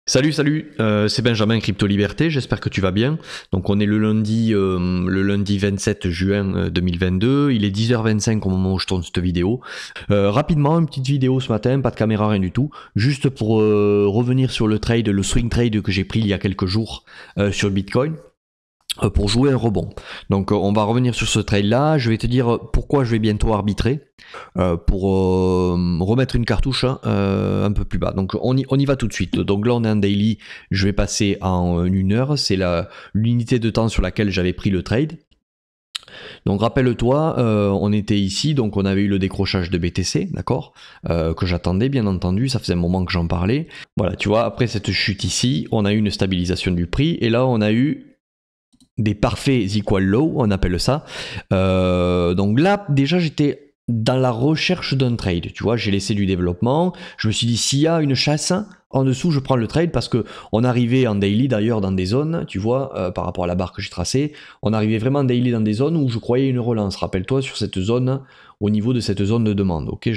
Salut, c'est Benjamin Crypto Liberté, j'espère que tu vas bien. Donc on est le lundi 27 juin 2022, il est 10h25 au moment où je tourne cette vidéo. Rapidement, une petite vidéo ce matin, pas de caméra, rien du tout, juste pour revenir sur le trade, le swing trade que j'ai pris il y a quelques jours sur Bitcoin. Pour jouer un rebond. Donc on va revenir sur ce trade là, je vais te dire pourquoi je vais bientôt arbitrer pour remettre une cartouche un peu plus bas. Donc on y va tout de suite. Donc là on est en daily, je vais passer en 1 heure, c'est l'unité de temps sur laquelle j'avais pris le trade. Donc rappelle-toi, on était ici, donc on avait eu le décrochage de BTC, d'accord, que j'attendais bien entendu, ça faisait un moment que j'en parlais. Voilà, tu vois, après cette chute ici, on a eu une stabilisation du prix, et là on a eu des parfaits equal low, on appelle ça. Donc là, déjà, j'étais dans la recherche d'un trade. Tu vois, j'ai laissé du développement. Je me suis dit, s'il y a une chasse en dessous, je prends le trade parce que on arrivait en daily d'ailleurs dans des zones, tu vois, par rapport à la barre que j'ai tracée, on arrivait vraiment en daily dans des zones où je croyais une relance. Rappelle-toi sur cette zone, au niveau de cette zone de demande. Ok,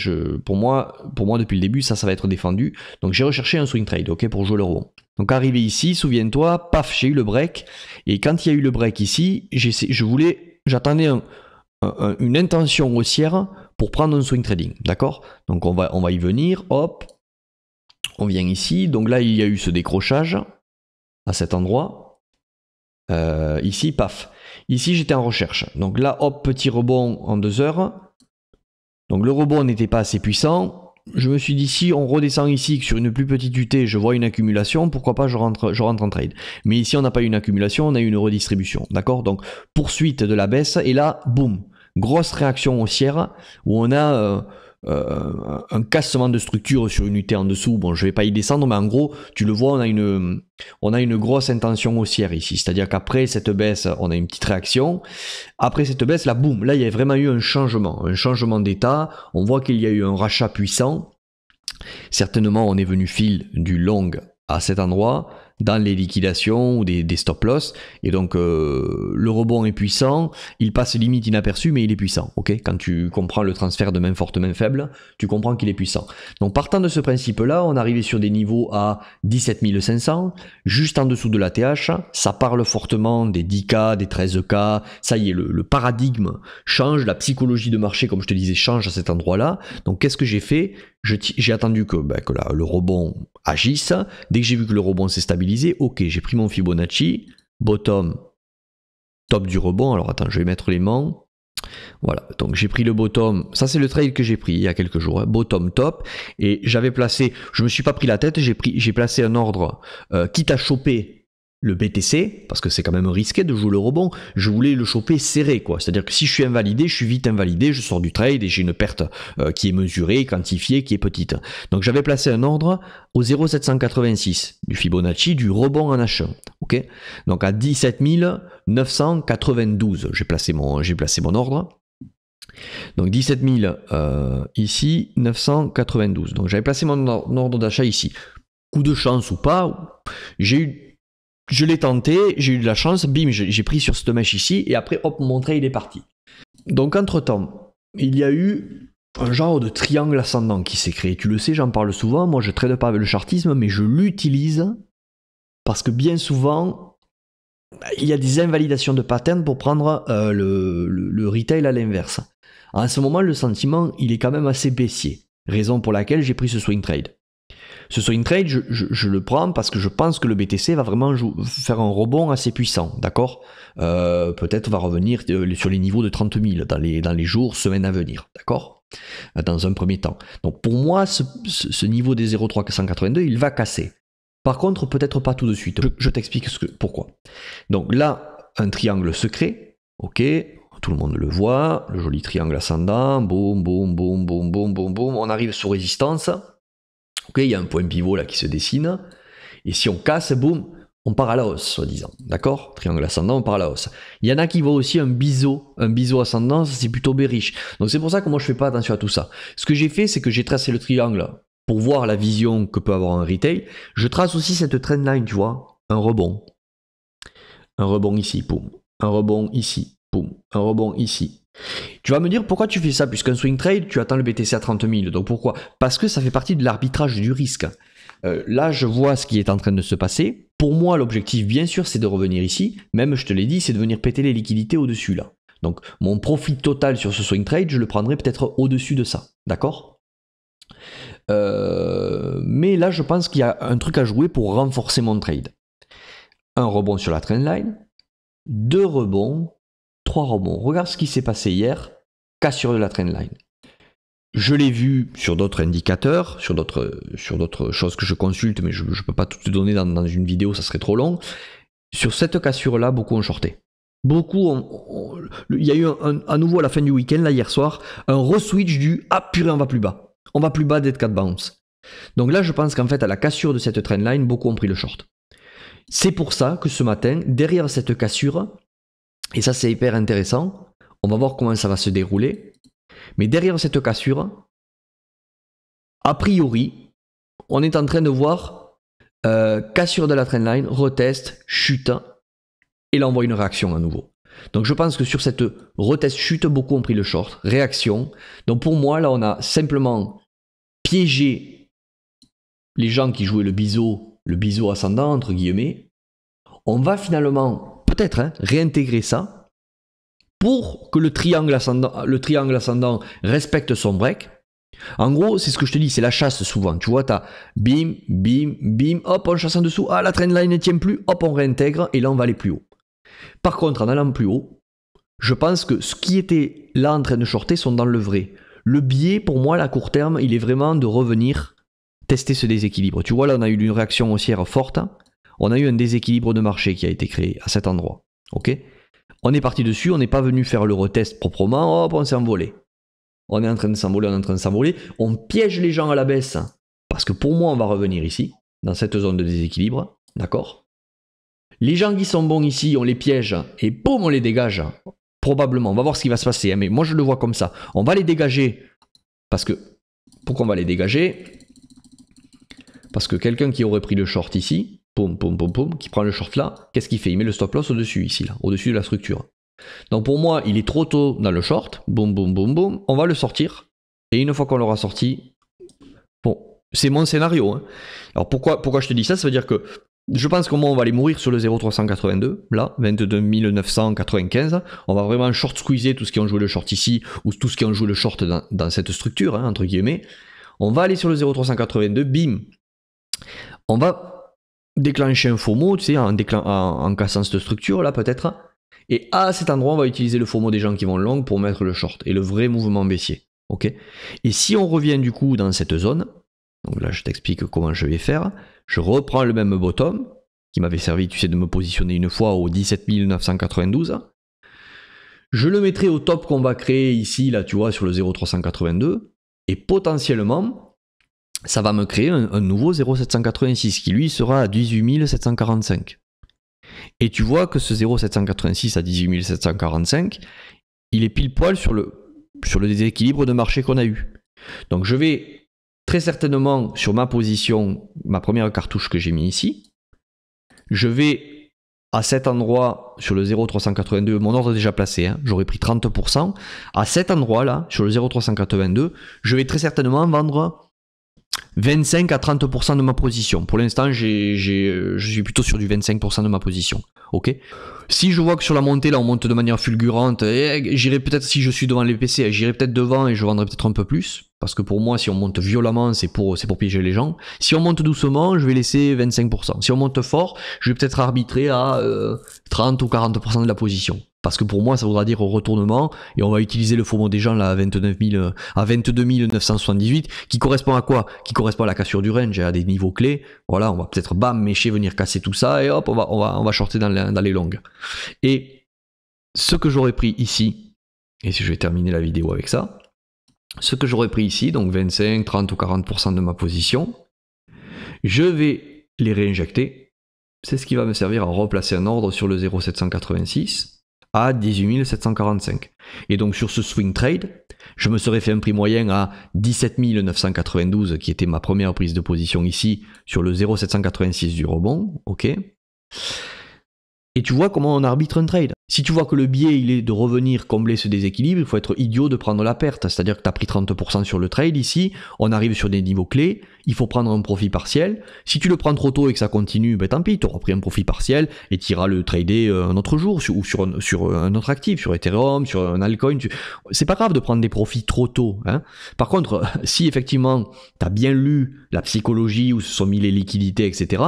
pour moi depuis le début, ça va être défendu. Donc j'ai recherché un swing trade, ok, pour jouer le rebond. Donc arrivé ici, souviens-toi, paf, j'ai eu le break. Et quand il y a eu le break ici, j'attendais une intention haussière pour prendre un swing trading, d'accord? Donc on va y venir, hop, on vient ici. Donc là, il y a eu ce décrochage à cet endroit. Ici, paf. Ici, j'étais en recherche. Donc là, hop, petit rebond en 2 heures. Donc le rebond n'était pas assez puissant. Je me suis dit, si on redescend ici, que sur une plus petite UT, je vois une accumulation, pourquoi pas je rentre en trade. Mais ici, on n'a pas eu une accumulation, on a eu une redistribution. D'accord? Donc, poursuite de la baisse, et là, boum, grosse réaction haussière, où on a un cassement de structure sur une UT en dessous. Bon, je ne vais pas y descendre, mais en gros, tu le vois, on a une grosse intention haussière ici. C'est-à-dire qu'après cette baisse, on a une petite réaction. Après cette baisse, là, boum, là, il y a vraiment eu un changement d'état. On voit qu'il y a eu un rachat puissant. Certainement, on est venu fil du long à cet endroit, dans les liquidations ou des stop-loss. Et donc, le rebond est puissant. Il passe limite inaperçu, mais il est puissant. Okay, quand tu comprends le transfert de main forte, main faible, tu comprends qu'il est puissant. Donc, partant de ce principe-là, on arrivait sur des niveaux à 17 500, juste en dessous de la TH. Ça parle fortement des 10K, des 13K. Ça y est, le paradigme change. La psychologie de marché, comme je te disais, change à cet endroit-là. Donc, qu'est-ce que j'ai fait? J'ai attendu que le rebond agisse. Dès que j'ai vu que le rebond s'est stabilisé, ok, j'ai pris mon Fibonacci, bottom, top du rebond. Alors attends, je vais mettre les mains. Voilà, donc j'ai pris le bottom. Ça, c'est le trade que j'ai pris il y a quelques jours. Hein. Bottom, top. Et j'avais placé, je me suis pas pris la tête, j'ai placé un ordre, quitte à choper le BTC, parce que c'est quand même risqué de jouer le rebond, je voulais le choper serré, quoi. C'est-à-dire que si je suis invalidé, je suis vite invalidé, je sors du trade et j'ai une perte qui est mesurée, quantifiée, qui est petite. Donc j'avais placé un ordre au 0,786 du Fibonacci, du rebond en H1. Ok, donc à 17 992, j'ai placé mon ordre. Donc 17 000 ici, 992. Donc j'avais placé mon ordre d'achat ici. Coup de chance ou pas, je l'ai tenté, j'ai eu de la chance, bim, j'ai pris sur cette mèche ici, et après, hop, mon trade est parti. Donc, entre-temps, il y a eu un genre de triangle ascendant qui s'est créé. Tu le sais, j'en parle souvent, moi je ne trade pas avec le chartisme, mais je l'utilise parce que bien souvent, il y a des invalidations de patterns pour prendre le retail à l'inverse. En ce moment, le sentiment, il est quand même assez baissier, raison pour laquelle j'ai pris ce swing trade. Ce swing trade, je le prends parce que je pense que le BTC va vraiment faire un rebond assez puissant, d'accord? Peut-être va revenir sur les niveaux de 30 000 dans les jours, semaines à venir, d'accord? Dans un premier temps. Donc pour moi, ce niveau des 0,382, il va casser. Par contre, peut-être pas tout de suite. Je t'explique pourquoi. Donc là, un triangle secret, ok? Tout le monde le voit, le joli triangle ascendant, boum, boum, boum, boum, boum, boum, boum, on arrive sous résistance. Ok, il y a un point pivot là qui se dessine, et si on casse, boum, on part à la hausse, soi-disant. D'accord? Triangle ascendant, on part à la hausse. Il y en a qui voient aussi un biseau ascendant, c'est plutôt bearish. Donc c'est pour ça que moi je fais pas attention à tout ça. Ce que j'ai fait, c'est que j'ai tracé le triangle pour voir la vision que peut avoir un retail. Je trace aussi cette trendline, tu vois, un rebond. Un rebond ici, boum. Un rebond ici, boum. Un rebond ici. Tu vas me dire pourquoi tu fais ça, puisqu'un swing trade, tu attends le BTC à 30 000. Donc pourquoi? Parce que ça fait partie de l'arbitrage du risque. Là, je vois ce qui est en train de se passer. Pour moi, l'objectif, bien sûr, c'est de revenir ici. Même, je te l'ai dit, c'est de venir péter les liquidités au-dessus, là. Donc, mon profit total sur ce swing trade, je le prendrai peut-être au-dessus de ça. D'accord ? Mais là, je pense qu'il y a un truc à jouer pour renforcer mon trade. Un rebond sur la trendline, 2 rebonds, 3 rebonds. Regarde ce qui s'est passé hier, cassure de la trendline. Je l'ai vu sur d'autres indicateurs, sur d'autres choses que je consulte, mais je ne peux pas tout te donner dans une vidéo, ça serait trop long. Sur cette cassure-là, beaucoup ont shorté. Il y a eu à nouveau à la fin du week-end, là hier soir, un re-switch du « Ah purée, on va plus bas ». On va plus bas d'être 4 bounce. Donc là, je pense qu'en fait, à la cassure de cette trendline, beaucoup ont pris le short. C'est pour ça que ce matin, derrière cette cassure, et ça c'est hyper intéressant, on va voir comment ça va se dérouler, mais derrière cette cassure, a priori, on est en train de voir cassure de la trendline, retest, chute, et là on voit une réaction à nouveau. Donc je pense que sur cette retest chute, beaucoup ont pris le short, réaction. Donc pour moi, là on a simplement piégé les gens qui jouaient le biseau ascendant, entre guillemets. On va finalement, peut-être, réintégrer ça pour que le triangle ascendant respecte son break. En gros, c'est ce que je te dis, c'est la chasse souvent. Tu vois, tu as bim, bim, bim, hop, on chasse en dessous, ah la trendline ne tient plus, hop, on réintègre, et là on va aller plus haut. Par contre, en allant plus haut, je pense que ce qui était là en train de shorter sont dans le vrai. Le biais, pour moi, à court terme, il est vraiment de revenir tester ce déséquilibre. Tu vois, là, on a eu une réaction haussière forte. On a eu un déséquilibre de marché qui a été créé à cet endroit. Ok ? On est parti dessus, on n'est pas venu faire le retest proprement, hop, on s'est envolé. On est en train de s'envoler, on piège les gens à la baisse, parce que pour moi, on va revenir ici, dans cette zone de déséquilibre, d'accord ? Les gens qui sont bons ici, on les piège, et boum, on les dégage. Probablement, on va voir ce qui va se passer, hein, mais moi je le vois comme ça. On va les dégager, parce que, pourquoi on va les dégager ? Parce que quelqu'un qui aurait pris le short ici, poum, poum, poum, poum, qui prend le short là, qu'est-ce qu'il fait ? Il met le stop loss au-dessus, ici, là, au-dessus de la structure. Donc pour moi, il est trop tôt dans le short, boum, boum, boum, boum, on va le sortir, et une fois qu'on l'aura sorti, bon, c'est mon scénario. Hein. Alors pourquoi je te dis ça ? Ça veut dire que je pense qu'au moins on va aller mourir sur le 0,382, là, 22 995, on va vraiment short squeezer tout ce qui ont joué le short ici, ou tout ce qui ont joué le short dans cette structure, hein, entre guillemets. On va aller sur le 0,382, bim, on va déclencher un FOMO, tu sais, en cassant cette structure là peut-être, et à cet endroit on va utiliser le FOMO des gens qui vont long pour mettre le short, et le vrai mouvement baissier, ok ? Et si on revient du coup dans cette zone, donc là je t'explique comment je vais faire, je reprends le même bottom, qui m'avait servi, tu sais, de me positionner une fois au 17 992, je le mettrai au top qu'on va créer ici, là tu vois, sur le 0,382, et potentiellement, ça va me créer un nouveau 0,786 qui lui sera à 18 745. Et tu vois que ce 0,786 à 18 745, il est pile poil sur le déséquilibre de marché qu'on a eu. Donc je vais très certainement sur ma position, ma première cartouche que j'ai mis ici, je vais à cet endroit sur le 0,382, mon ordre est déjà placé, hein, j'aurais pris 30%. À cet endroit là, sur le 0,382, je vais très certainement vendre 25 à 30% de ma position. Pour l'instant, je suis plutôt sur du 25% de ma position. Ok. Si je vois que sur la montée, là, on monte de manière fulgurante, j'irai peut-être, si je suis devant les PC, j'irai peut-être devant et je vendrai peut-être un peu plus. Parce que pour moi, si on monte violemment, c'est pour piéger les gens. Si on monte doucement, je vais laisser 25%. Si on monte fort, je vais peut-être arbitrer à 30 ou 40% de la position. Parce que pour moi, ça voudra dire retournement, et on va utiliser le FOMO des gens là, à 22 978, qui correspond à quoi ? Qui correspond à la cassure du range, à des niveaux clés. Voilà, on va peut-être mécher, venir casser tout ça, et hop, on va shorter dans les longues. Et ce que j'aurais pris ici, et si je vais terminer la vidéo avec ça, ce que j'aurais pris ici, donc 25, 30 ou 40% de ma position, je vais les réinjecter. C'est ce qui va me servir à replacer un ordre sur le 0,786 à 18 745. Et donc sur ce swing trade, je me serais fait un prix moyen à 17 992 qui était ma première prise de position ici sur le 0,786 du rebond, ok. Et tu vois comment on arbitre un trade. Si tu vois que le biais il est de revenir combler ce déséquilibre, il faut être idiot de prendre la perte. C'est-à-dire que tu as pris 30% sur le trade ici, on arrive sur des niveaux clés, il faut prendre un profit partiel. Si tu le prends trop tôt et que ça continue, ben tant pis, tu auras pris un profit partiel et tu iras le trader un autre jour ou sur un autre actif, sur Ethereum, sur un altcoin. C'est pas grave de prendre des profits trop tôt. Hein. Par contre, si effectivement tu as bien lu la psychologie où se sont mis les liquidités, etc.,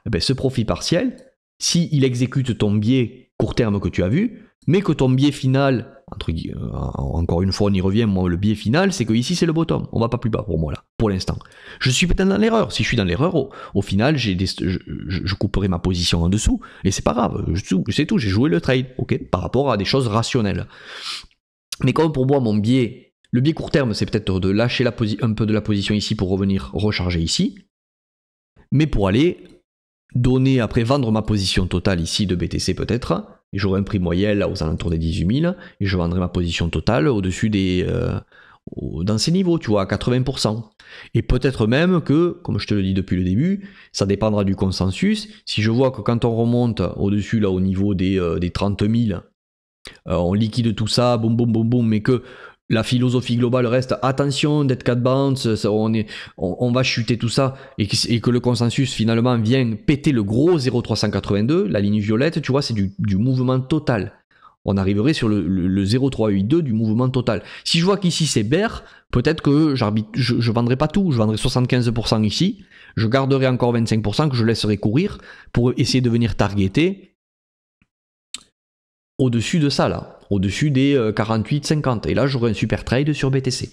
ben ce profit partiel, s'il exécute ton biais court terme que tu as vu, mais que ton biais final, encore une fois on y revient, moi le biais final c'est que ici c'est le bottom, on va pas plus bas pour moi là, pour l'instant. Je suis peut-être dans l'erreur, si je suis dans l'erreur, au final je couperai ma position en dessous, et c'est pas grave, c'est tout, j'ai joué le trade, ok, par rapport à des choses rationnelles. Mais comme pour moi mon biais, le biais court terme c'est peut-être de lâcher un peu de la position ici pour revenir recharger ici, mais pour aller vendre ma position totale ici de BTC peut-être, et j'aurai un prix moyen là aux alentours des 18 000, et je vendrai ma position totale au-dessus dans ces niveaux, tu vois, à 80%. Et peut-être même que, comme je te le dis depuis le début, ça dépendra du consensus. Si je vois que quand on remonte au-dessus là au niveau des 30 000, on liquide tout ça, boum boum boum boum, mais que la philosophie globale reste attention, dead cat bounce, on va chuter tout ça, et que le consensus finalement vient péter le gros 0,382, la ligne violette, tu vois, c'est du mouvement total. On arriverait sur le 0,382 du mouvement total. Si je vois qu'ici c'est bear, peut-être que je vendrai pas tout, je vendrai 75% ici, je garderai encore 25% que je laisserai courir pour essayer de venir targeter au-dessus de ça là, au-dessus des 48-50, et là j'aurai un super trade sur BTC.